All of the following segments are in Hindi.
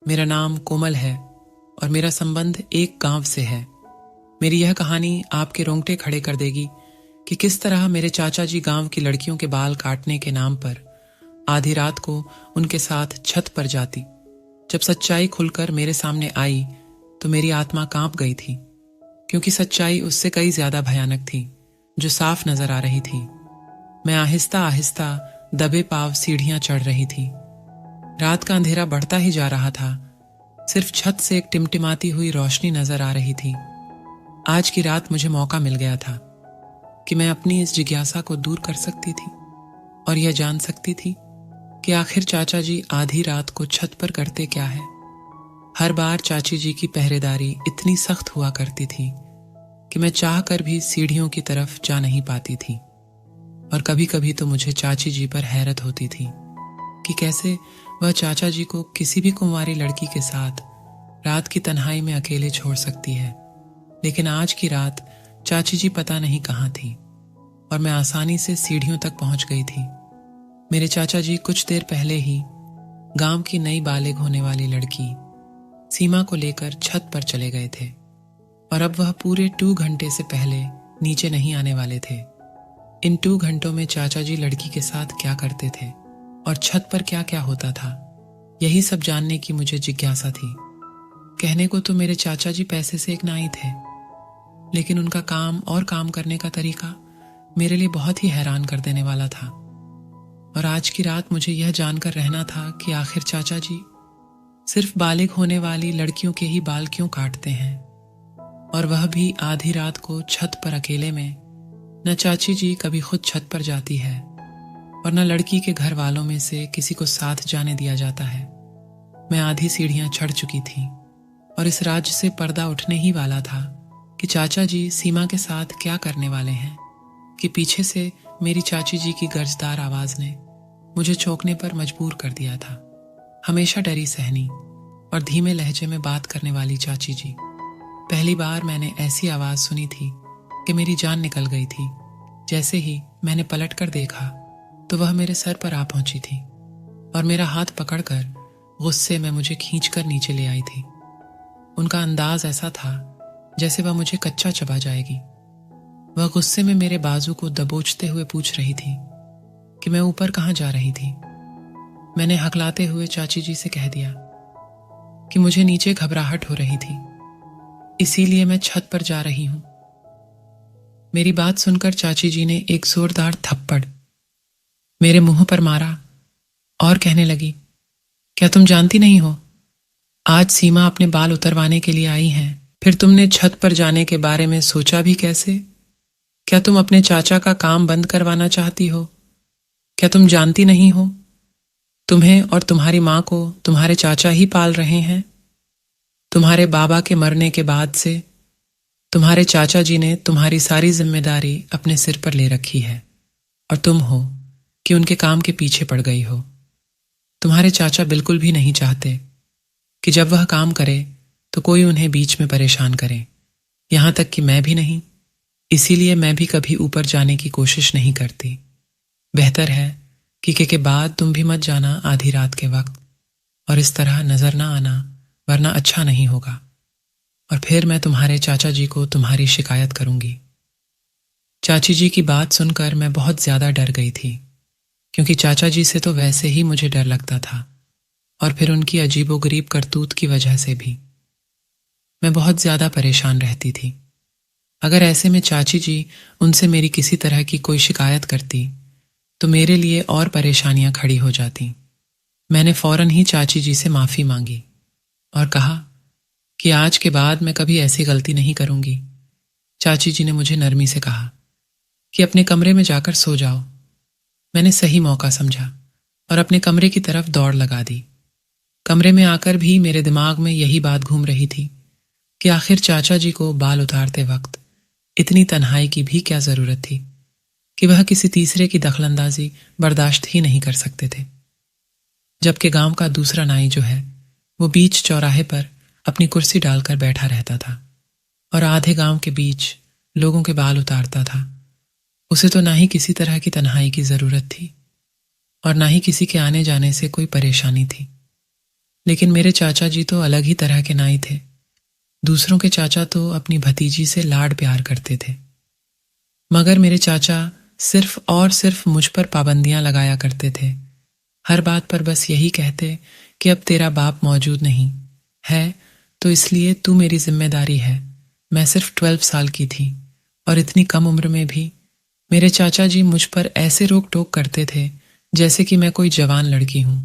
मेरा नाम कोमल है और मेरा संबंध एक गांव से है। मेरी यह कहानी आपके रोंगटे खड़े कर देगी कि किस तरह मेरे चाचा जी गांव की लड़कियों के बाल काटने के नाम पर आधी रात को उनके साथ छत पर जाती। जब सच्चाई खुलकर मेरे सामने आई तो मेरी आत्मा कांप गई थी, क्योंकि सच्चाई उससे कई ज्यादा भयानक थी जो साफ नजर आ रही थी। मैं आहिस्ता आहिस्ता दबे पांव सीढ़ियां चढ़ रही थी। रात का अंधेरा बढ़ता ही जा रहा था। सिर्फ छत से एक टिमटिमाती हुई रोशनी नजर आ रही थी। आज की रात मुझे मौका मिल गया था कि मैं अपनी इस जिज्ञासा को दूर कर सकती थी और यह जान सकती थी कि आखिर चाचा जी आधी रात को छत पर करते क्या है। हर बार चाची जी की पहरेदारी इतनी सख्त हुआ करती थी कि मैं चाह कर भी सीढ़ियों की तरफ जा नहीं पाती थी। और कभी कभी तो मुझे चाची जी पर हैरत होती थी कि कैसे वह चाचा जी को किसी भी कुंवारी लड़की के साथ रात की तन्हाई में अकेले छोड़ सकती है। लेकिन आज की रात चाची जी पता नहीं कहाँ थी और मैं आसानी से सीढ़ियों तक पहुंच गई थी। मेरे चाचा जी कुछ देर पहले ही गांव की नई बालिग होने वाली लड़की सीमा को लेकर छत पर चले गए थे और अब वह पूरे 2 घंटे से पहले नीचे नहीं आने वाले थे। इन 2 घंटों में चाचा जी लड़की के साथ क्या करते थे और छत पर क्या क्या होता था, यही सब जानने की मुझे जिज्ञासा थी। कहने को तो मेरे चाचा जी पैसे से एक नाई थे, लेकिन उनका काम और काम करने का तरीका मेरे लिए बहुत ही हैरान कर देने वाला था। और आज की रात मुझे यह जानकर रहना था कि आखिर चाचा जी सिर्फ बालिग होने वाली लड़कियों के ही बाल क्यों काटते हैं, और वह भी आधी रात को छत पर अकेले में। न चाची जी कभी खुद छत पर जाती है और न लड़की के घर वालों में से किसी को साथ जाने दिया जाता है। मैं आधी सीढ़ियां चढ़ चुकी थी और इस राज्य से पर्दा उठने ही वाला था कि चाचा जी सीमा के साथ क्या करने वाले हैं कि पीछे से मेरी चाची जी की गर्जदार आवाज ने मुझे चौंकने पर मजबूर कर दिया था। हमेशा डरी सहनी और धीमे लहजे में बात करने वाली चाची जी। पहली बार मैंने ऐसी आवाज सुनी थी कि मेरी जान निकल गई थी। जैसे ही मैंने पलट कर देखा तो वह मेरे सर पर आ पहुंची थी और मेरा हाथ पकड़कर गुस्से में मुझे खींचकर नीचे ले आई थी। उनका अंदाज ऐसा था जैसे वह मुझे कच्चा चबा जाएगी। वह गुस्से में मेरे बाजू को दबोचते हुए पूछ रही थी कि मैं ऊपर कहाँ जा रही थी। मैंने हकलाते हुए चाची जी से कह दिया कि मुझे नीचे घबराहट हो रही थी, इसीलिए मैं छत पर जा रही हूं। मेरी बात सुनकर चाची जी ने एक जोरदार थप्पड़ मेरे मुंह पर मारा और कहने लगी, क्या तुम जानती नहीं हो, आज सीमा अपने बाल उतरवाने के लिए आई हैं, फिर तुमने छत पर जाने के बारे में सोचा भी कैसे? क्या तुम अपने चाचा का काम बंद करवाना चाहती हो? क्या तुम जानती नहीं हो तुम्हें और तुम्हारी माँ को तुम्हारे चाचा ही पाल रहे हैं? तुम्हारे बाबा के मरने के बाद से तुम्हारे चाचा जी ने तुम्हारी सारी जिम्मेदारी अपने सिर पर ले रखी है और तुम हो कि उनके काम के पीछे पड़ गई हो। तुम्हारे चाचा बिल्कुल भी नहीं चाहते कि जब वह काम करे तो कोई उन्हें बीच में परेशान करे, यहां तक कि मैं भी नहीं। इसीलिए मैं भी कभी ऊपर जाने की कोशिश नहीं करती। बेहतर है कि के बाद तुम भी मत जाना आधी रात के वक्त और इस तरह नजर ना आना, वरना अच्छा नहीं होगा और फिर मैं तुम्हारे चाचा जी को तुम्हारी शिकायत करूंगी। चाची जी की बात सुनकर मैं बहुत ज्यादा डर गई थी, क्योंकि चाचा जी से तो वैसे ही मुझे डर लगता था और फिर उनकी अजीबोगरीब करतूत की वजह से भी मैं बहुत ज्यादा परेशान रहती थी। अगर ऐसे में चाची जी उनसे मेरी किसी तरह की कोई शिकायत करती तो मेरे लिए और परेशानियां खड़ी हो जाती। मैंने फौरन ही चाची जी से माफी मांगी और कहा कि आज के बाद मैं कभी ऐसी गलती नहीं करूंगी। चाची जी ने मुझे नरमी से कहा कि अपने कमरे में जाकर सो जाओ। मैंने सही मौका समझा और अपने कमरे की तरफ दौड़ लगा दी। कमरे में आकर भी मेरे दिमाग में यही बात घूम रही थी कि आखिर चाचा जी को बाल उतारते वक्त इतनी तन्हाई की भी क्या जरूरत थी कि वह किसी तीसरे की दखलंदाजी बर्दाश्त ही नहीं कर सकते थे। जबकि गांव का दूसरा नाई जो है वो बीच चौराहे पर अपनी कुर्सी डालकर बैठा रहता था और आधे गांव के बीच लोगों के बाल उतारता था। उसे तो ना ही किसी तरह की तन्हाई की जरूरत थी और ना ही किसी के आने जाने से कोई परेशानी थी। लेकिन मेरे चाचा जी तो अलग ही तरह के नाई थे। दूसरों के चाचा तो अपनी भतीजी से लाड प्यार करते थे, मगर मेरे चाचा सिर्फ और सिर्फ मुझ पर पाबंदियां लगाया करते थे। हर बात पर बस यही कहते कि अब तेरा बाप मौजूद नहीं है, तो इसलिए तू मेरी जिम्मेदारी है। मैं सिर्फ 12 साल की थी और इतनी कम उम्र में भी मेरे चाचा जी मुझ पर ऐसे रोक टोक करते थे जैसे कि मैं कोई जवान लड़की हूं,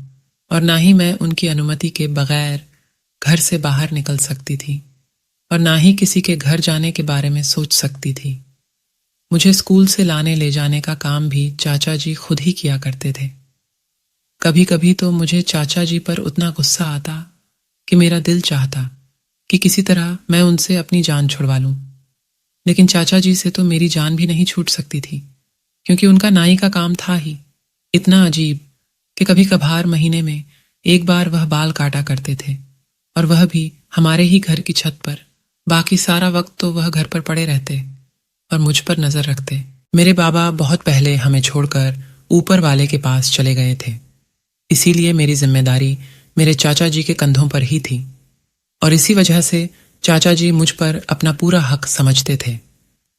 और ना ही मैं उनकी अनुमति के बगैर घर से बाहर निकल सकती थी और ना ही किसी के घर जाने के बारे में सोच सकती थी। मुझे स्कूल से लाने ले जाने का काम भी चाचा जी खुद ही किया करते थे। कभी कभी तो मुझे चाचा जी पर उतना गुस्सा आता कि मेरा दिल चाहता कि किसी तरह मैं उनसे अपनी जान छुड़वा लूं, लेकिन चाचा जी से तो मेरी जान भी नहीं छूट सकती थी, क्योंकि उनका नाई का काम था ही इतना अजीब कि कभी कभार महीने में एक बार वह बाल काटा करते थे, और वह भी हमारे ही घर की छत पर। बाकी सारा वक्त तो वह घर पर पड़े रहते और मुझ पर नजर रखते। मेरे बाबा बहुत पहले हमें छोड़कर ऊपर वाले के पास चले गए थे, इसीलिए मेरी जिम्मेदारी मेरे चाचा जी के कंधों पर ही थी, और इसी वजह से चाचा जी मुझ पर अपना पूरा हक समझते थे।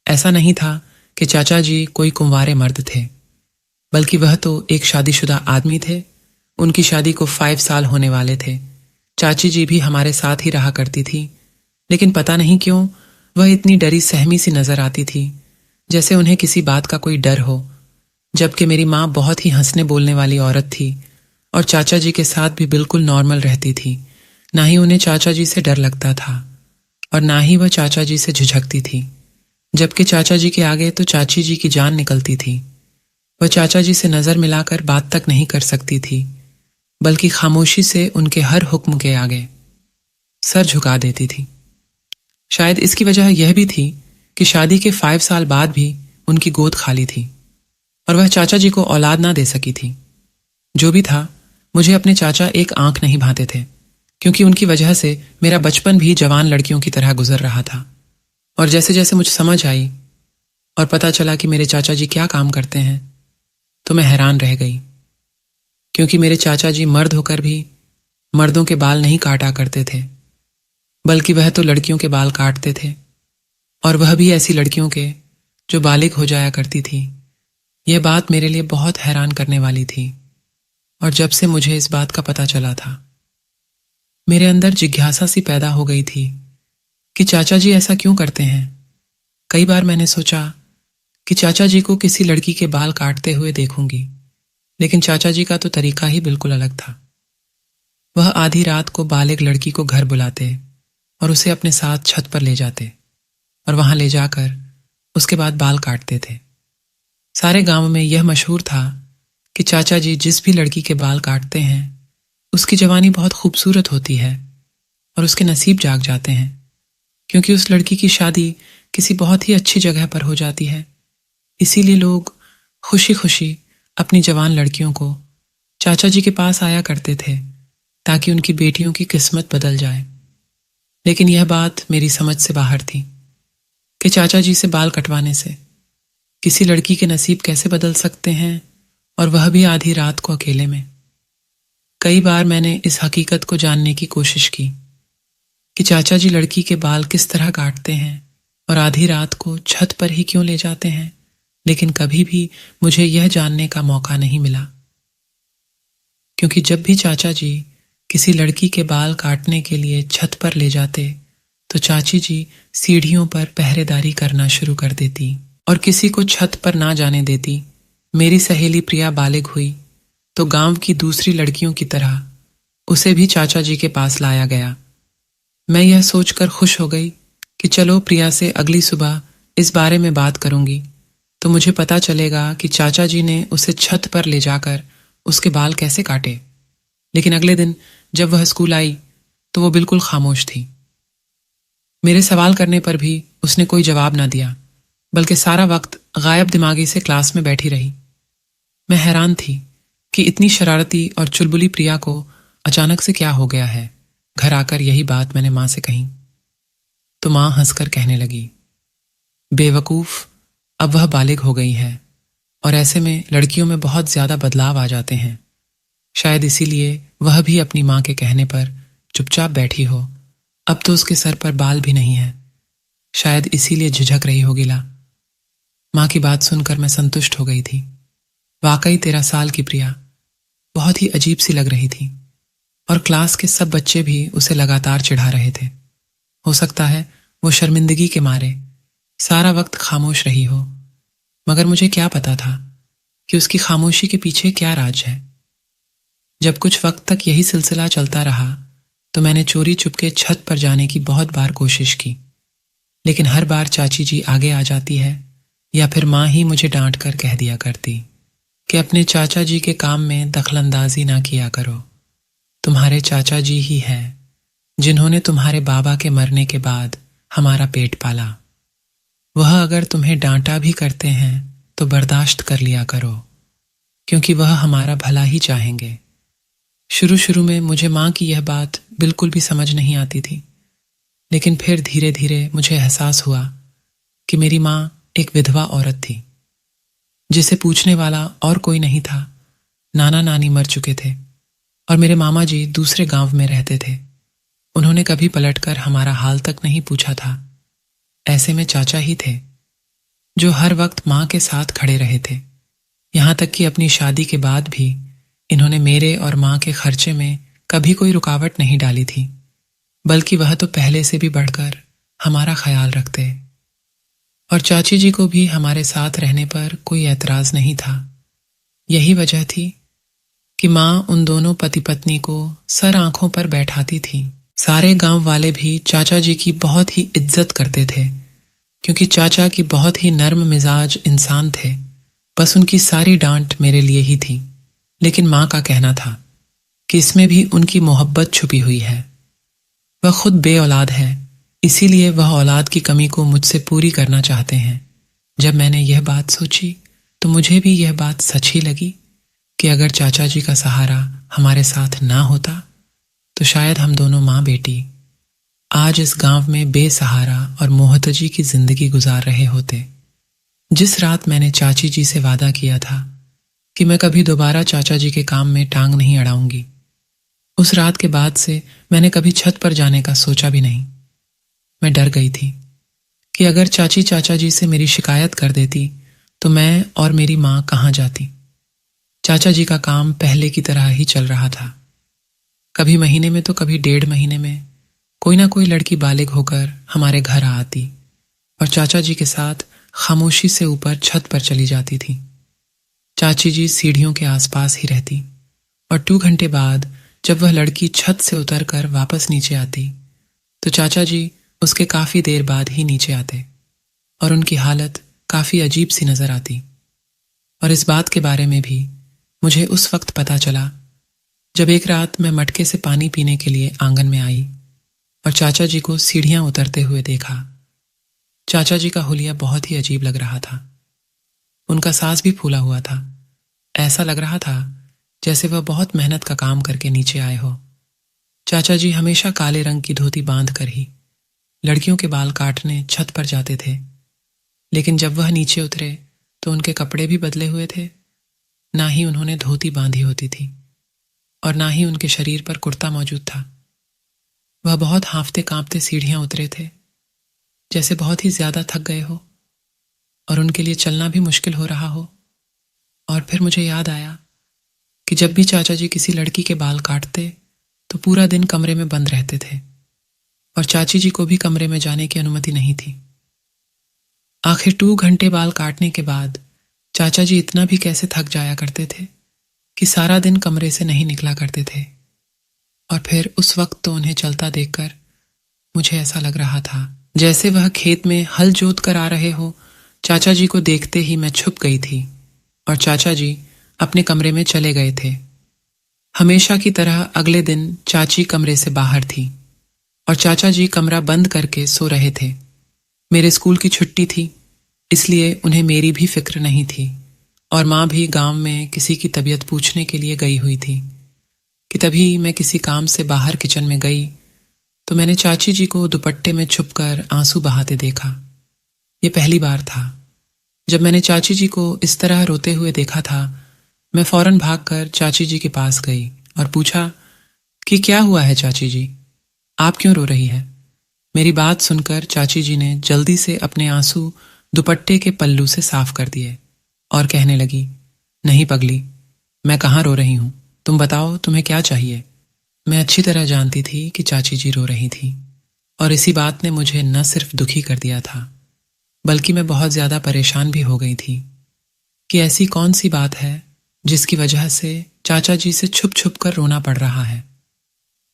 ऐसा नहीं था कि चाचा जी कोई कुंवारे मर्द थे, बल्कि वह तो एक शादीशुदा आदमी थे। उनकी शादी को 5 साल होने वाले थे। चाची जी भी हमारे साथ ही रहा करती थी, लेकिन पता नहीं क्यों वह इतनी डरी सहमी सी नजर आती थी, जैसे उन्हें किसी बात का कोई डर हो। जबकि मेरी माँ बहुत ही हंसने बोलने वाली औरत थी और चाचा जी के साथ भी बिल्कुल नॉर्मल रहती थी। ना ही उन्हें चाचा जी से डर लगता था और ना ही वह चाचा जी से झिझकती थी, जबकि चाचा जी के आगे तो चाची जी की जान निकलती थी। वह चाचा जी से नजर मिलाकर बात तक नहीं कर सकती थी, बल्कि खामोशी से उनके हर हुक्म के आगे सर झुका देती थी। शायद इसकी वजह यह भी थी कि शादी के 5 साल बाद भी उनकी गोद खाली थी और वह चाचा जी को औलाद ना दे सकी थी। जो भी था, मुझे अपने चाचा एक आंख नहीं भाते थे, क्योंकि उनकी वजह से मेरा बचपन भी जवान लड़कियों की तरह गुजर रहा था। और जैसे जैसे मुझे समझ आई और पता चला कि मेरे चाचा जी क्या काम करते हैं, तो मैं हैरान रह गई, क्योंकि मेरे चाचा जी मर्द होकर भी मर्दों के बाल नहीं काटा करते थे, बल्कि वह तो लड़कियों के बाल काटते थे, और वह भी ऐसी लड़कियों के जो बालिग हो जाया करती थी। यह बात मेरे लिए बहुत हैरान करने वाली थी, और जब से मुझे इस बात का पता चला था, मेरे अंदर जिज्ञासा सी पैदा हो गई थी कि चाचा जी ऐसा क्यों करते हैं। कई बार मैंने सोचा कि चाचा जी को किसी लड़की के बाल काटते हुए देखूंगी, लेकिन चाचा जी का तो तरीका ही बिल्कुल अलग था। वह आधी रात को बालिग लड़की को घर बुलाते और उसे अपने साथ छत पर ले जाते और वहां ले जाकर उसके बाद बाल काटते थे। सारे गांव में यह मशहूर था कि चाचा जी जिस भी लड़की के बाल काटते हैं उसकी जवानी बहुत खूबसूरत होती है और उसके नसीब जाग जाते हैं, क्योंकि उस लड़की की शादी किसी बहुत ही अच्छी जगह पर हो जाती है। इसीलिए लोग खुशी खुशी अपनी जवान लड़कियों को चाचा जी के पास आया करते थे ताकि उनकी बेटियों की किस्मत बदल जाए। लेकिन यह बात मेरी समझ से बाहर थी कि चाचा जी से बाल कटवाने से किसी लड़की के नसीब कैसे बदल सकते हैं, और वह भी आधी रात को अकेले में। कई बार मैंने इस हकीकत को जानने की कोशिश की कि चाचा जी लड़की के बाल किस तरह काटते हैं और आधी रात को छत पर ही क्यों ले जाते हैं, लेकिन कभी भी मुझे यह जानने का मौका नहीं मिला, क्योंकि जब भी चाचा जी किसी लड़की के बाल काटने के लिए छत पर ले जाते तो चाची जी सीढ़ियों पर पहरेदारी करना शुरू कर देती और किसी को छत पर ना जाने देती। मेरी सहेली प्रिया बालिग हुई तो गांव की दूसरी लड़कियों की तरह उसे भी चाचा जी के पास लाया गया। मैं यह सोचकर खुश हो गई कि चलो प्रिया से अगली सुबह इस बारे में बात करूंगी तो मुझे पता चलेगा कि चाचा जी ने उसे छत पर ले जाकर उसके बाल कैसे काटे। लेकिन अगले दिन जब वह स्कूल आई तो वो बिल्कुल खामोश थी। मेरे सवाल करने पर भी उसने कोई जवाब ना दिया, बल्कि सारा वक्त गायब दिमागी से क्लास में बैठी रही। मैं हैरान थी कि इतनी शरारती और चुलबुली प्रिया को अचानक से क्या हो गया है। घर आकर यही बात मैंने माँ से कही तो माँ हंसकर कहने लगी, बेवकूफ, अब वह बालिग हो गई है और ऐसे में लड़कियों में बहुत ज्यादा बदलाव आ जाते हैं। शायद इसीलिए वह भी अपनी माँ के कहने पर चुपचाप बैठी हो। अब तो उसके सर पर बाल भी नहीं है। शायद इसीलिए झिझक रही होगी ला। माँ की बात सुनकर मैं संतुष्ट हो गई थी। वाकई 13 साल की प्रिया बहुत ही अजीब सी लग रही थी और क्लास के सब बच्चे भी उसे लगातार चिढ़ा रहे थे। हो सकता है वो शर्मिंदगी के मारे सारा वक्त खामोश रही हो, मगर मुझे क्या पता था कि उसकी खामोशी के पीछे क्या राज है। जब कुछ वक्त तक यही सिलसिला चलता रहा तो मैंने चोरी चुपके छत पर जाने की बहुत बार कोशिश की, लेकिन हर बार चाची जी आगे आ जाती है या फिर माँ ही मुझे डांट कर कह दिया करती कि अपने चाचा जी के काम में दखलंदाजी ना किया करो। तुम्हारे चाचा जी ही हैं जिन्होंने तुम्हारे बाबा के मरने के बाद हमारा पेट पाला। वह अगर तुम्हें डांटा भी करते हैं तो बर्दाश्त कर लिया करो, क्योंकि वह हमारा भला ही चाहेंगे। शुरू शुरू में मुझे माँ की यह बात बिल्कुल भी समझ नहीं आती थी, लेकिन फिर धीरे धीरे मुझे एहसास हुआ कि मेरी माँ एक विधवा औरत थी जिसे पूछने वाला और कोई नहीं था। नाना नानी मर चुके थे और मेरे मामा जी दूसरे गांव में रहते थे। उन्होंने कभी पलटकर हमारा हाल तक नहीं पूछा था। ऐसे में चाचा ही थे जो हर वक्त माँ के साथ खड़े रहे थे। यहाँ तक कि अपनी शादी के बाद भी इन्होंने मेरे और माँ के खर्चे में कभी कोई रुकावट नहीं डाली थी, बल्कि वह तो पहले से भी बढ़कर हमारा ख्याल रखते। और चाची जी को भी हमारे साथ रहने पर कोई एतराज नहीं था। यही वजह थी कि माँ उन दोनों पति पत्नी को सर आंखों पर बैठाती थी। सारे गांव वाले भी चाचा जी की बहुत ही इज्जत करते थे, क्योंकि चाचा की बहुत ही नर्म मिजाज इंसान थे। बस उनकी सारी डांट मेरे लिए ही थी, लेकिन माँ का कहना था कि इसमें भी उनकी मोहब्बत छुपी हुई है। वह खुद बे औलाद है, इसीलिए वह औलाद की कमी को मुझसे पूरी करना चाहते हैं। जब मैंने यह बात सोची तो मुझे भी यह बात सच ही लगी कि अगर चाचा जी का सहारा हमारे साथ ना होता तो शायद हम दोनों माँ बेटी आज इस गांव में बेसहारा और मोहतजी की जिंदगी गुजार रहे होते। जिस रात मैंने चाची जी से वादा किया था कि मैं कभी दोबारा चाचा जी के काम में टांग नहीं अड़ाऊंगी, उस रात के बाद से मैंने कभी छत पर जाने का सोचा भी नहीं। मैं डर गई थी कि अगर चाची चाचा जी से मेरी शिकायत कर देती तो मैं और मेरी माँ कहाँ जाती। चाचा जी का काम पहले की तरह ही चल रहा था। कभी महीने में तो कभी 1.5 महीने में कोई ना कोई लड़की बालिग होकर हमारे घर आती और चाचा जी के साथ खामोशी से ऊपर छत पर चली जाती थी। चाची जी सीढ़ियों के आसपास ही रहती और 2 घंटे बाद जब वह लड़की छत से उतरकर वापस नीचे आती तो चाचा जी उसके काफी देर बाद ही नीचे आते और उनकी हालत काफी अजीब सी नजर आती। और इस बात के बारे में भी मुझे उस वक्त पता चला जब एक रात मैं मटके से पानी पीने के लिए आंगन में आई और चाचा जी को सीढ़ियां उतरते हुए देखा। चाचा जी का हुलिया बहुत ही अजीब लग रहा था। उनका सांस भी फूला हुआ था। ऐसा लग रहा था जैसे वह बहुत मेहनत का काम करके नीचे आए हो। चाचा जी हमेशा काले रंग की धोती बांध कर ही लड़कियों के बाल काटने छत पर जाते थे, लेकिन जब वह नीचे उतरे तो उनके कपड़े भी बदले हुए थे। ना ही उन्होंने धोती बांधी होती थी और ना ही उनके शरीर पर कुर्ता मौजूद था। वह बहुत हांफते कांपते सीढ़ियां उतरे थे, जैसे बहुत ही ज्यादा थक गए हो और उनके लिए चलना भी मुश्किल हो रहा हो। और फिर मुझे याद आया कि जब भी चाचा जी किसी लड़की के बाल काटते तो पूरा दिन कमरे में बंद रहते थे और चाची जी को भी कमरे में जाने की अनुमति नहीं थी। आखिर 2 घंटे बाल काटने के बाद चाचा जी इतना भी कैसे थक जाया करते थे कि सारा दिन कमरे से नहीं निकला करते थे। और फिर उस वक्त तो उन्हें चलता देखकर मुझे ऐसा लग रहा था जैसे वह खेत में हल जोत कर आ रहे हो। चाचा जी को देखते ही मैं छुप गई थी और चाचा जी अपने कमरे में चले गए थे। हमेशा की तरह अगले दिन चाची कमरे से बाहर थी और चाचा जी कमरा बंद करके सो रहे थे। मेरे स्कूल की छुट्टी थी, इसलिए उन्हें मेरी भी फिक्र नहीं थी और माँ भी गांव में किसी की तबीयत पूछने के लिए गई हुई थी कि तभी मैं किसी काम से बाहर किचन में गई तो मैंने चाची जी को दुपट्टे में छुपकर आंसू बहाते देखा। ये पहली बार था जब मैंने चाची जी को इस तरह रोते हुए देखा था मैं फौरन भागकर चाची जी के पास गई और पूछा कि क्या हुआ है चाची जी, आप क्यों रो रही है। मेरी बात सुनकर चाची जी ने जल्दी से अपने आंसू दुपट्टे के पल्लू से साफ कर दिए और कहने लगी, नहीं पगली, मैं कहाँ रो रही हूँ, तुम बताओ तुम्हें क्या चाहिए। मैं अच्छी तरह जानती थी कि चाची जी रो रही थी और इसी बात ने मुझे न सिर्फ दुखी कर दिया था बल्कि मैं बहुत ज्यादा परेशान भी हो गई थी कि ऐसी कौन सी बात है जिसकी वजह से चाचा जी से छुप छुप कर रोना पड़ रहा है।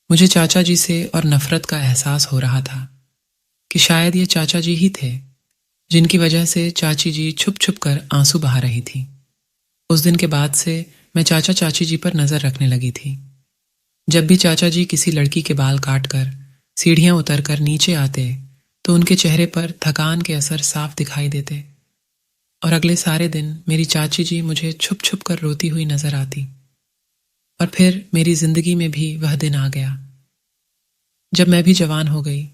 मुझे चाचा जी से और नफरत का एहसास हो रहा था कि शायद ये चाचा जी ही थे जिनकी वजह से चाची जी छुप छुप कर आंसू बहा रही थी। उस दिन के बाद से मैं चाचा चाची जी पर नजर रखने लगी थी। जब भी चाचा जी किसी लड़की के बाल काट कर सीढ़ियां उतर कर नीचे आते तो उनके चेहरे पर थकान के असर साफ दिखाई देते और अगले सारे दिन मेरी चाची जी मुझे छुप छुप कर रोती हुई नजर आती। और फिर मेरी जिंदगी में भी वह दिन आ गया जब मैं भी जवान हो गई।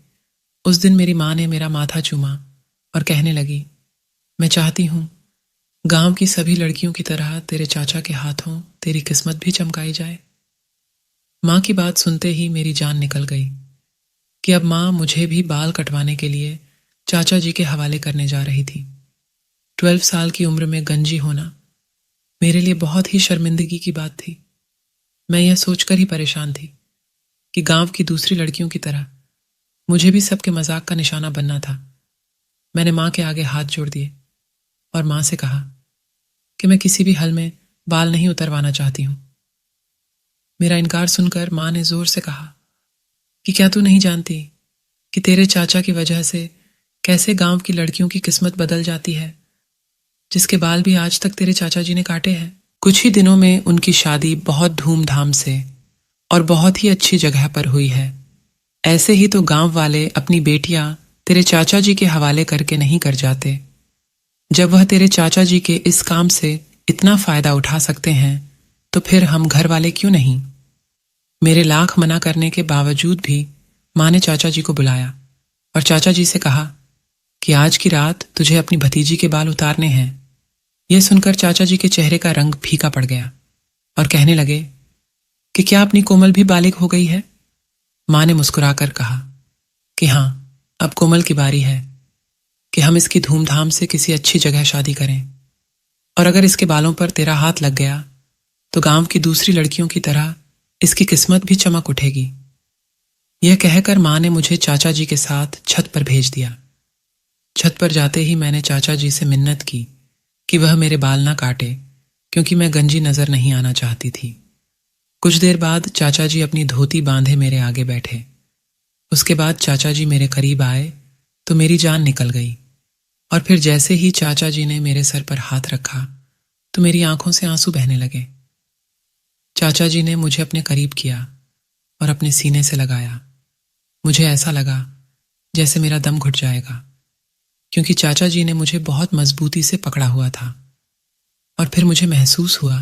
उस दिन मेरी माँ ने मेरा माथा चूमा और कहने लगी, मैं चाहती हूँ गांव की सभी लड़कियों की तरह तेरे चाचा के हाथों तेरी किस्मत भी चमकाई जाए। माँ की बात सुनते ही मेरी जान निकल गई कि अब माँ मुझे भी बाल कटवाने के लिए चाचा जी के हवाले करने जा रही थी। 12 साल की उम्र में गंजी होना मेरे लिए बहुत ही शर्मिंदगी की बात थी। मैं यह सोचकर ही परेशान थी कि गांव की दूसरी लड़कियों की तरह मुझे भी सबके मजाक का निशाना बनना था। मैंने माँ के आगे हाथ जोड़ दिए और माँ से कहा कि मैं किसी भी हाल में बाल नहीं उतरवाना चाहती हूँ। मेरा इनकार सुनकर माँ ने जोर से कहा कि क्या तू नहीं जानती कि तेरे चाचा की वजह से कैसे गांव की लड़कियों की किस्मत बदल जाती है, जिसके बाल भी आज तक तेरे चाचा जी ने काटे हैं। कुछ ही दिनों में उनकी शादी बहुत धूमधाम से और बहुत ही अच्छी जगह पर हुई है। ऐसे ही तो गांव वाले अपनी बेटियां तेरे चाचा जी के हवाले करके नहीं कर जाते। जब वह तेरे चाचा जी के इस काम से इतना फायदा उठा सकते हैं तो फिर हम घर वाले क्यों नहीं। मेरे लाख मना करने के बावजूद भी माँ ने चाचा जी को बुलाया और चाचा जी से कहा कि आज की रात तुझे अपनी भतीजी के बाल उतारने हैं। यह सुनकर चाचा जी के चेहरे का रंग फीका पड़ गया और कहने लगे कि क्या अपनी कोमल भी बालिग हो गई है। माँ ने मुस्कुराकर कहा कि हाँ, अब कोमल की बारी है कि हम इसकी धूमधाम से किसी अच्छी जगह शादी करें और अगर इसके बालों पर तेरा हाथ लग गया तो गांव की दूसरी लड़कियों की तरह इसकी किस्मत भी चमक उठेगी। यह कहकर माँ ने मुझे चाचा जी के साथ छत पर भेज दिया। छत पर जाते ही मैंने चाचा जी से मिन्नत की कि वह मेरे बाल ना काटे क्योंकि मैं गंजी नजर नहीं आना चाहती थी। कुछ देर बाद चाचा जी अपनी धोती बांधे मेरे आगे बैठे। उसके बाद चाचा जी मेरे करीब आए तो मेरी जान निकल गई और फिर जैसे ही चाचा जी ने मेरे सर पर हाथ रखा तो मेरी आंखों से आंसू बहने लगे। चाचा जी ने मुझे अपने करीब किया और अपने सीने से लगाया। मुझे ऐसा लगा जैसे मेरा दम घुट जाएगा क्योंकि चाचा जी ने मुझे बहुत मजबूती से पकड़ा हुआ था और फिर मुझे महसूस हुआ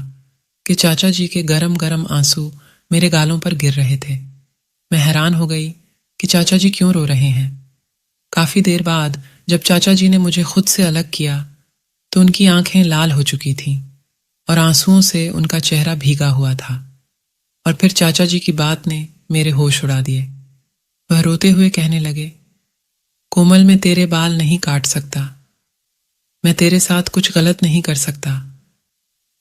कि चाचा जी के गरम गरम आंसू मेरे गालों पर गिर रहे थे। मैं हैरान हो गई कि चाचा जी क्यों रो रहे हैं। काफी देर बाद जब चाचा जी ने मुझे खुद से अलग किया तो उनकी आंखें लाल हो चुकी थीं और आंसुओं से उनका चेहरा भीगा हुआ था। और फिर चाचा जी की बात ने मेरे होश उड़ा दिए। वह रोते हुए कहने लगे, कोमल, मैं तेरे बाल नहीं काट सकता, मैं तेरे साथ कुछ गलत नहीं कर सकता।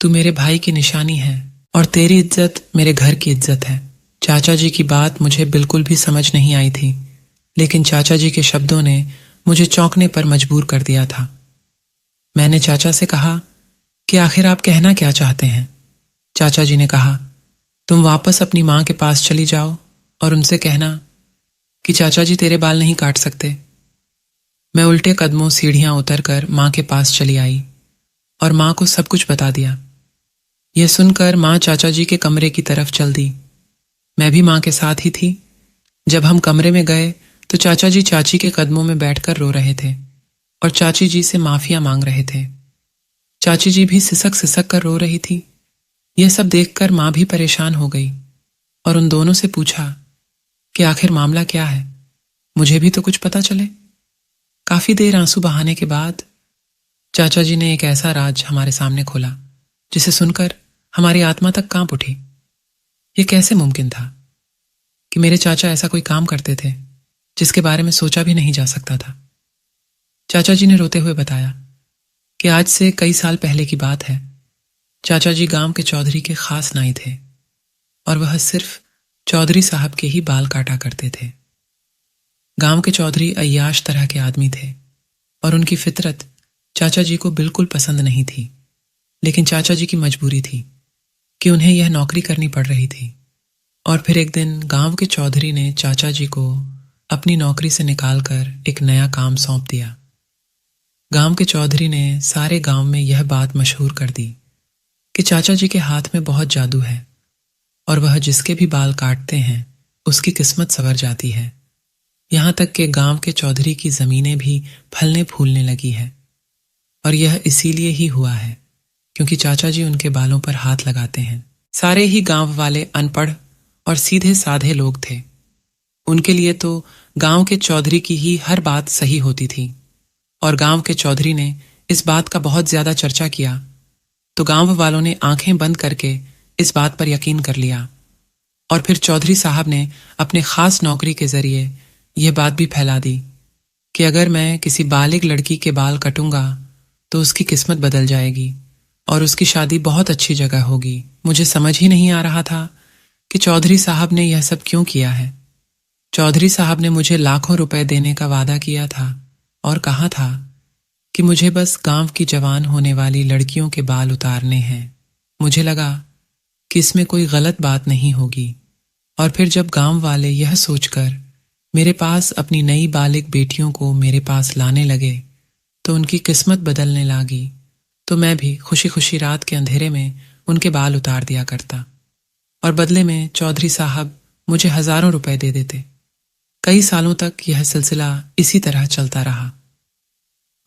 तू मेरे भाई की निशानी है और तेरी इज्जत मेरे घर की इज्जत है। चाचा जी की बात मुझे बिल्कुल भी समझ नहीं आई थी, लेकिन चाचा जी के शब्दों ने मुझे चौंकने पर मजबूर कर दिया था। मैंने चाचा से कहा कि आखिर आप कहना क्या चाहते हैं। चाचा जी ने कहा, तुम वापस अपनी माँ के पास चली जाओ और उनसे कहना कि चाचा जी तेरे बाल नहीं काट सकते। मैं उल्टे कदमों सीढ़ियां उतरकर माँ के पास चली आई और माँ को सब कुछ बता दिया। यह सुनकर माँ चाचा जी के कमरे की तरफ चल दी। मैं भी माँ के साथ ही थी। जब हम कमरे में गए तो चाचा जी चाची के कदमों में बैठकर रो रहे थे और चाची जी से माफिया मांग रहे थे। चाची जी भी सिसक सिसक कर रो रही थी। यह सब देखकर माँ भी परेशान हो गई और उन दोनों से पूछा कि आखिर मामला क्या है, मुझे भी तो कुछ पता चले। काफी देर आंसू बहाने के बाद चाचा जी ने एक ऐसा राज हमारे सामने खोला जिसे सुनकर हमारी आत्मा तक कांप उठी। ये कैसे मुमकिन था कि मेरे चाचा ऐसा कोई काम करते थे जिसके बारे में सोचा भी नहीं जा सकता था। चाचा जी ने रोते हुए बताया कि आज से कई साल पहले की बात है। चाचा जी गांव के चौधरी के खास नाई थे और वह सिर्फ चौधरी साहब के ही बाल काटा करते थे। गांव के चौधरी अय्याश तरह के आदमी थे और उनकी फितरत चाचा जी को बिल्कुल पसंद नहीं थी, लेकिन चाचा जी की मजबूरी थी कि उन्हें यह नौकरी करनी पड़ रही थी। और फिर एक दिन गांव के चौधरी ने चाचा जी को अपनी नौकरी से निकालकर एक नया काम सौंप दिया। गांव के चौधरी ने सारे गांव में यह बात मशहूर कर दी कि चाचा जी के हाथ में बहुत जादू है और वह जिसके भी बाल काटते हैं उसकी किस्मत संवर जाती है। यहाँ तक कि गांव के चौधरी की जमीनें भी फलने फूलने लगी है। और यह इसीलिए ही हुआ है क्योंकि चाचा जी उनके बालों पर हाथ लगाते हैं। सारे ही गांव वाले अनपढ़ और सीधे साधे लोग थे। उनके लिए तो गांव के चौधरी की ही हर बात सही होती थी और गांव के चौधरी ने इस बात का बहुत ज्यादा चर्चा किया तो गांव वालों ने आंखें बंद करके इस बात पर यकीन कर लिया। और फिर चौधरी साहब ने अपने खास नौकरी के जरिए यह बात भी फैला दी कि अगर मैं किसी बालिग लड़की के बाल कटूंगा तो उसकी किस्मत बदल जाएगी और उसकी शादी बहुत अच्छी जगह होगी। मुझे समझ ही नहीं आ रहा था कि चौधरी साहब ने यह सब क्यों किया है। चौधरी साहब ने मुझे लाखों रुपए देने का वादा किया था और कहा था कि मुझे बस गांव की जवान होने वाली लड़कियों के बाल उतारने हैं। मुझे लगा कि इसमें कोई गलत बात नहीं होगी। और फिर जब गांव वाले यह सोचकर मेरे पास अपनी नई बालिग बेटियों को मेरे पास लाने लगे तो उनकी किस्मत बदलने लगी, तो मैं भी खुशी खुशी रात के अंधेरे में उनके बाल उतार दिया करता और बदले में चौधरी साहब मुझे हजारों रुपए दे देते। कई सालों तक यह सिलसिला इसी तरह चलता रहा।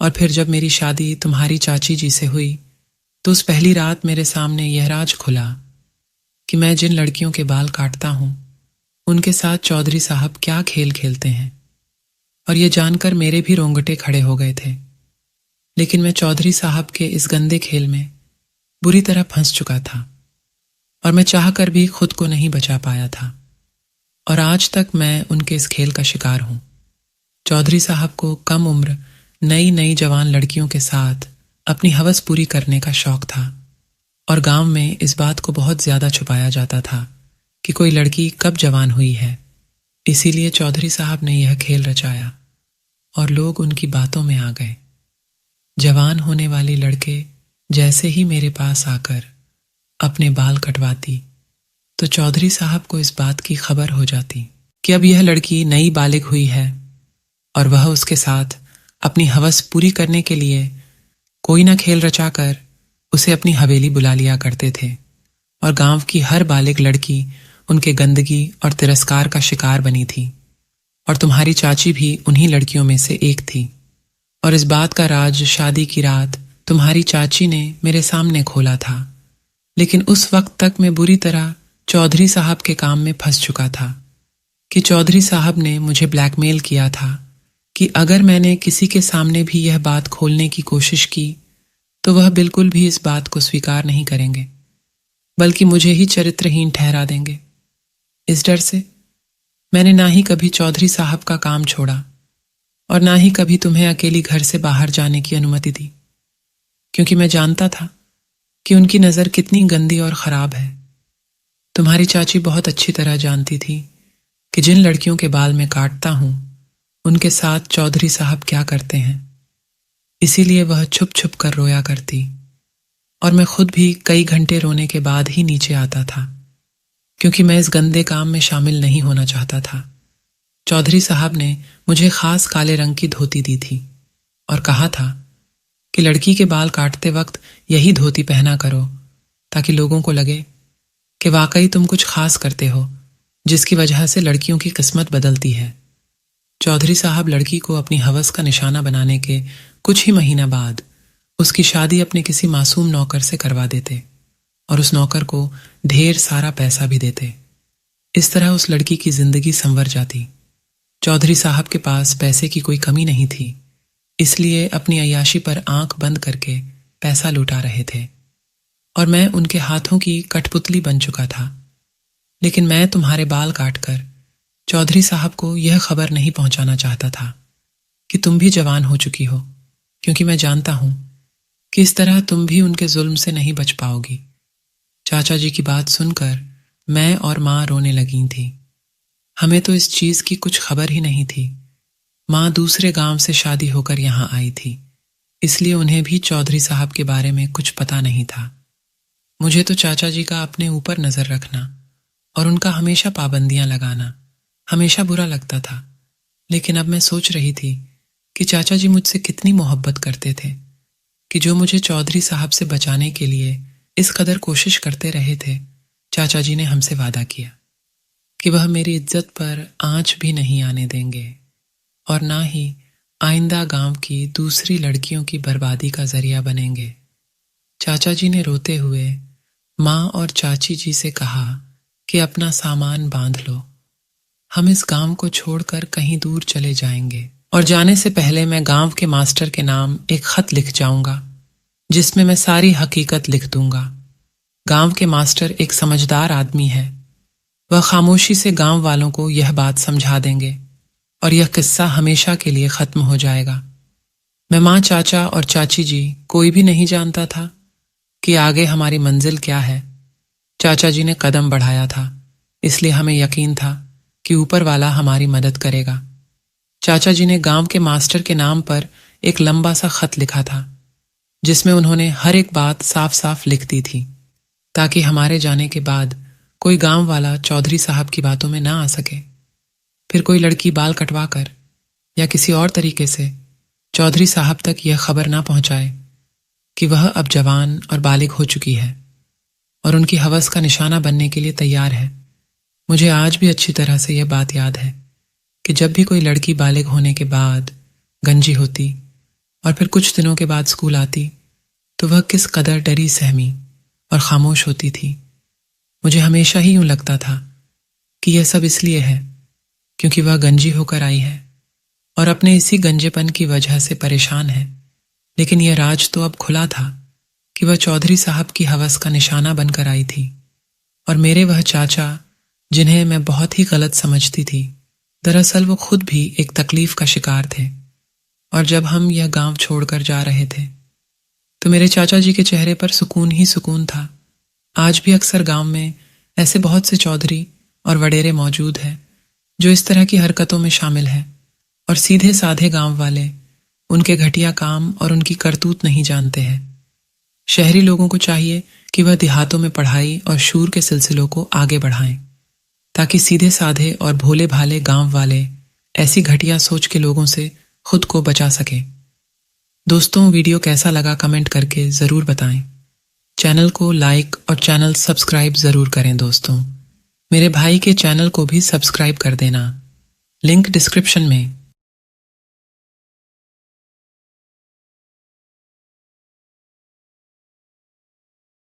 और फिर जब मेरी शादी तुम्हारी चाची जी से हुई तो उस पहली रात मेरे सामने यह राज खुला कि मैं जिन लड़कियों के बाल काटता हूं उनके साथ चौधरी साहब क्या खेल खेलते हैं। और यह जानकर मेरे भी रोंगटे खड़े हो गए थे। लेकिन मैं चौधरी साहब के इस गंदे खेल में बुरी तरह फंस चुका था और मैं चाहकर भी खुद को नहीं बचा पाया था और आज तक मैं उनके इस खेल का शिकार हूं। चौधरी साहब को कम उम्र नई नई जवान लड़कियों के साथ अपनी हवस पूरी करने का शौक था और गांव में इस बात को बहुत ज्यादा छुपाया जाता था कि कोई लड़की कब जवान हुई है। इसीलिए चौधरी साहब ने यह खेल रचाया और लोग उनकी बातों में आ गए। जवान होने वाली लड़के जैसे ही मेरे पास आकर अपने बाल कटवाती तो चौधरी साहब को इस बात की खबर हो जाती कि अब यह लड़की नई बालिग हुई है और वह उसके साथ अपनी हवस पूरी करने के लिए कोई ना खेल रचाकर उसे अपनी हवेली बुला लिया करते थे। और गांव की हर बालिग लड़की उनके गंदगी और तिरस्कार का शिकार बनी थी और तुम्हारी चाची भी उन्हीं लड़कियों में से एक थी। और इस बात का राज शादी की रात तुम्हारी चाची ने मेरे सामने खोला था। लेकिन उस वक्त तक मैं बुरी तरह चौधरी साहब के काम में फंस चुका था कि चौधरी साहब ने मुझे ब्लैकमेल किया था कि अगर मैंने किसी के सामने भी यह बात खोलने की कोशिश की तो वह बिल्कुल भी इस बात को स्वीकार नहीं करेंगे, बल्कि मुझे ही चरित्रहीन ठहरा देंगे। इस डर से मैंने ना ही कभी चौधरी साहब का काम छोड़ा और ना ही कभी तुम्हें अकेली घर से बाहर जाने की अनुमति दी, क्योंकि मैं जानता था कि उनकी नज़र कितनी गंदी और ख़राब है। तुम्हारी चाची बहुत अच्छी तरह जानती थी कि जिन लड़कियों के बाल मैं काटता हूं उनके साथ चौधरी साहब क्या करते हैं। इसीलिए वह छुप छुप कर रोया करती और मैं खुद भी कई घंटे रोने के बाद ही नीचे आता था, क्योंकि मैं इस गंदे काम में शामिल नहीं होना चाहता था। चौधरी साहब ने मुझे खास काले रंग की धोती दी थी और कहा था कि लड़की के बाल काटते वक्त यही धोती पहना करो ताकि लोगों को लगे कि वाकई तुम कुछ खास करते हो, जिसकी वजह से लड़कियों की किस्मत बदलती है। चौधरी साहब लड़की को अपनी हवस का निशाना बनाने के कुछ ही महीना बाद उसकी शादी अपने किसी मासूम नौकर से करवा देते और उस नौकर को ढेर सारा पैसा भी देते। इस तरह उस लड़की की जिंदगी संवर जाती। चौधरी साहब के पास पैसे की कोई कमी नहीं थी, इसलिए अपनी अय्याशी पर आंख बंद करके पैसा लुटा रहे थे। और मैं उनके हाथों की कठपुतली बन चुका था। लेकिन मैं तुम्हारे बाल काटकर चौधरी साहब को यह खबर नहीं पहुंचाना चाहता था कि तुम भी जवान हो चुकी हो, क्योंकि मैं जानता हूं कि इस तरह तुम भी उनके जुल्म से नहीं बच पाओगी। चाचा जी की बात सुनकर मैं और माँ रोने लगी थी। हमें तो इस चीज की कुछ खबर ही नहीं थी। माँ दूसरे गांव से शादी होकर यहाँ आई थी, इसलिए उन्हें भी चौधरी साहब के बारे में कुछ पता नहीं था। मुझे तो चाचा जी का अपने ऊपर नजर रखना और उनका हमेशा पाबंदियां लगाना हमेशा बुरा लगता था। लेकिन अब मैं सोच रही थी कि चाचा जी मुझसे कितनी मोहब्बत करते थे कि जो मुझे चौधरी साहब से बचाने के लिए इस कदर कोशिश करते रहे थे। चाचा जी ने हमसे वादा किया कि वह मेरी इज्जत पर आंच भी नहीं आने देंगे और ना ही आइंदा गांव की दूसरी लड़कियों की बर्बादी का जरिया बनेंगे। चाचा जी ने रोते हुए माँ और चाची जी से कहा कि अपना सामान बांध लो, हम इस गांव को छोड़कर कहीं दूर चले जाएंगे और जाने से पहले मैं गांव के मास्टर के नाम एक खत लिख जाऊंगा जिसमें मैं सारी हकीकत लिख दूंगा। गांव के मास्टर एक समझदार आदमी है, वह खामोशी से गांव वालों को यह बात समझा देंगे और यह किस्सा हमेशा के लिए खत्म हो जाएगा। मैं माँ, चाचा और चाची जी कोई भी नहीं जानता था कि आगे हमारी मंजिल क्या है। चाचा जी ने कदम बढ़ाया था, इसलिए हमें यकीन था कि ऊपर वाला हमारी मदद करेगा। चाचा जी ने गांव के मास्टर के नाम पर एक लंबा सा खत लिखा था जिसमें उन्होंने हर एक बात साफ साफ लिख दी थी ताकि हमारे जाने के बाद कोई गांव वाला चौधरी साहब की बातों में ना आ सके। फिर कोई लड़की बाल कटवा कर या किसी और तरीके से चौधरी साहब तक यह खबर ना पहुंचाए कि वह अब जवान और बालिग हो चुकी है और उनकी हवस का निशाना बनने के लिए तैयार है। मुझे आज भी अच्छी तरह से यह बात याद है कि जब भी कोई लड़की बालिग होने के बाद गंजी होती और फिर कुछ दिनों के बाद स्कूल आती तो वह किस कदर डरी सहमी और खामोश होती थी। मुझे हमेशा ही यूं लगता था कि यह सब इसलिए है क्योंकि वह गंजी होकर आई है और अपने इसी गंजेपन की वजह से परेशान है। लेकिन यह राज तो अब खुला था कि वह चौधरी साहब की हवस का निशाना बनकर आई थी और मेरे वह चाचा जिन्हें मैं बहुत ही गलत समझती थी, दरअसल वो खुद भी एक तकलीफ का शिकार थे। और जब हम यह गांव छोड़कर जा रहे थे तो मेरे चाचा जी के चेहरे पर सुकून ही सुकून था। आज भी अक्सर गांव में ऐसे बहुत से चौधरी और वडेरे मौजूद हैं जो इस तरह की हरकतों में शामिल हैं और सीधे साधे गांव वाले उनके घटिया काम और उनकी करतूत नहीं जानते हैं। शहरी लोगों को चाहिए कि वह देहातों में पढ़ाई और शूर के सिलसिलों को आगे बढ़ाएं ताकि सीधे साधे और भोले भाले गांव वाले ऐसी घटिया सोच के लोगों से खुद को बचा सके। दोस्तों, वीडियो कैसा लगा कमेंट करके ज़रूर बताएं। चैनल को लाइक और चैनल सब्सक्राइब ज़रूर करें। दोस्तों, मेरे भाई के चैनल को भी सब्सक्राइब कर देना, लिंक डिस्क्रिप्शन में